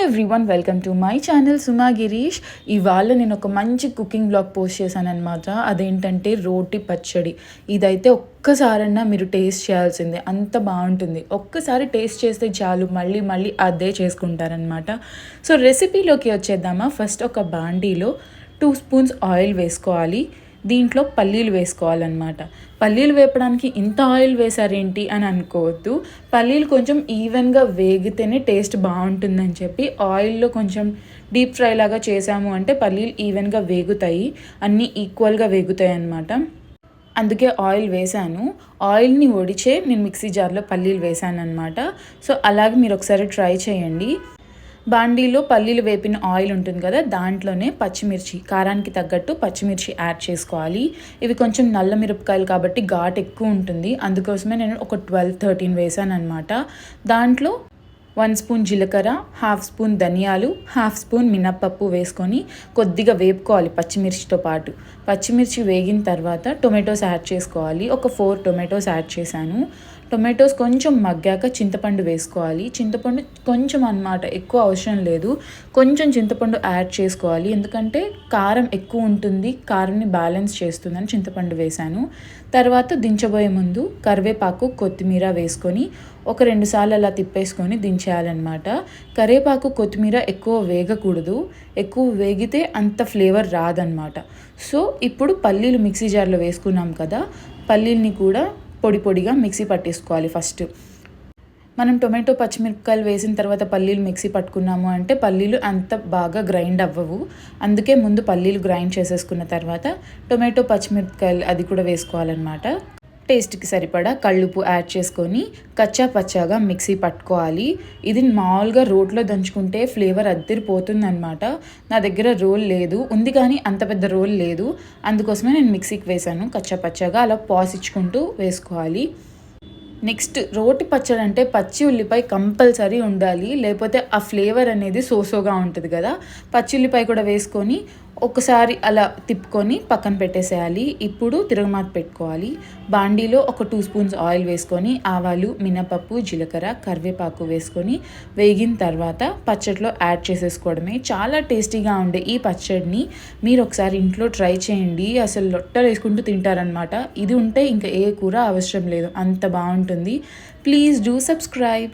Everyone, welcome to my channel Suma Girish. ఇవాళ నేను ఒక మంచి కుకింగ్ బ్లాగ్ పోస్ట్ చేశాను అనమాట. అదేంటంటే రోటి పచ్చడి. ఇదైతే ఒక్కసారన్నా మీరు టేస్ట్ చేయాల్సిందే, అంత బాగుంటుంది. ఒక్కసారి టేస్ట్ చేస్తే చాలు, మళ్ళీ మళ్ళీ అదే చేసుకుంటారనమాట. సో రెసిపీలోకి వచ్చేద్దామా. ఫస్ట్ ఒక బాండీలో 2 స్పూన్స్ ఆయిల్ వేసుకోవాలి. దీంట్లో పల్లీలు వేసుకోవాలన్నమాట. పల్లీలు వేపడానికి ఇంత ఆయిల్ వేసారేంటి అని అనుకోవద్దు. పల్లీలు కొంచెం ఈవెన్గా వేగితేనే టేస్ట్ బాగుంటుందని చెప్పి ఆయిల్లో కొంచెం డీప్ ఫ్రై లాగా చేసాము అంటే పల్లీలు ఈవెన్గా వేగుతాయి, అన్నీ ఈక్వల్గా వేగుతాయి అన్నమాట. అందుకే ఆయిల్ వేసాను. ఆయిల్ని ఒడిచే నేను మిక్సీ జార్లో పల్లీలు వేసాను అనమాట. సో అలాగే మీరు ఒకసారి ట్రై చేయండి. బాండీలో పల్లీలు వేపిన ఆయిల్ ఉంటుంది కదా, దాంట్లోనే పచ్చిమిర్చి, కారానికి తగ్గట్టు పచ్చిమిర్చి యాడ్ చేసుకోవాలి. ఇవి కొంచెం నల్ల మిరపకాయలు కాబట్టి ఘాట్ ఎక్కువ ఉంటుంది, అందుకోసమే నేను ఒక 12-13 వేసాను అనమాట. దాంట్లో 1 స్పూన్ జీలకర్ర, 1/2 స్పూన్ ధనియాలు, 1/2 స్పూన్ మినప్పప్పు వేసుకొని కొద్దిగా వేపుకోవాలి పచ్చిమిర్చితో పాటు. పచ్చిమిర్చి వేగిన తర్వాత టొమాటోస్ యాడ్ చేసుకోవాలి. ఒక 4 టొమాటోస్ యాడ్ చేశాను. టొమాటోస్ కొంచెం మగ్గాక చింతపండు వేసుకోవాలి. చింతపండు కొంచెం అన్నమాట, ఎక్కువ అవసరం లేదు. కొంచెం చింతపండు యాడ్ చేసుకోవాలి, ఎందుకంటే కారం ఎక్కువ ఉంటుంది, కారంని బ్యాలెన్స్ చేస్తుందని చింతపండు వేశాను. తర్వాత దించబోయే ముందు కరివేపాకు, కొత్తిమీర వేసుకొని ఒక 2 సార్లు అలా తిప్పేసుకొని దించేయాలన్నమాట. కరివేపాకు, కొత్తిమీర ఎక్కువ వేగకూడదు, ఎక్కువ వేగితే అంత ఫ్లేవర్ రాదన్నమాట. సో ఇప్పుడు పల్లీలు మిక్సీ జార్లో వేసుకున్నాం కదా, పల్లీల్ని కూడా పొడి పొడిగా మిక్సీ పట్టేసుకోవాలి. ఫస్ట్ మనం టొమాటో పచ్చిమిరపకాయలు వేసిన తర్వాత పల్లీలు మిక్సీ పట్టుకున్నాము అంటే పల్లీలు అంత బాగా గ్రైండ్ అవ్వవు. అందుకే ముందు పల్లీలు గ్రైండ్ చేసేసుకున్న తర్వాత టొమాటో పచ్చిమిరపకాయలు అది కూడా వేసుకోవాలన్నమాట. టేస్ట్కి సరిపడా కళ్ళుప్పు యాడ్ చేసుకొని కచ్చా పచ్చాగా మిక్సీ పట్టుకోవాలి. ఇది మామూలుగా రోట్లో దంచుకుంటే ఫ్లేవర్ అద్దరిపోతుంది అనమాట. నా దగ్గర రోల్ లేదు, ఉంది కానీ అంత పెద్ద రోల్ లేదు, అందుకోసమే నేను మిక్సీకి వేసాను. కచ్చా పచ్చాగా అలా పాస్ ఇచ్చుకుంటూ వేసుకోవాలి. నెక్స్ట్ రోటి పచ్చడి అంటే పచ్చి ఉల్లిపాయ కంపల్సరీ ఉండాలి, లేకపోతే ఆ ఫ్లేవర్ అనేది సోసోగా ఉంటుంది కదా. పచ్చి ఉల్లిపాయ కూడా వేసుకొని ఒకసారి అలా తిప్పుకొని పక్కన పెట్టేసేయాలి. ఇప్పుడు తిరగమాత పెట్టుకోవాలి. బాండీలో ఒక 2 స్పూన్స్ ఆయిల్ వేసుకొని ఆవాలు, మినపప్పు, జీలకర్ర, కరివేపాకు వేసుకొని వేగిన తర్వాత పచ్చడిలో యాడ్ చేసేసుకోవడమే. చాలా టేస్టీగా ఉండే ఈ పచ్చడిని మీరు ఒకసారి ఇంట్లో ట్రై చేయండి. అసలు లొట్టలు వేసుకుంటూ తింటారనమాట. ఇది ఉంటే ఇంకా ఏ కూర అవసరం లేదు, అంత బాగుంటుంది. Please do subscribe.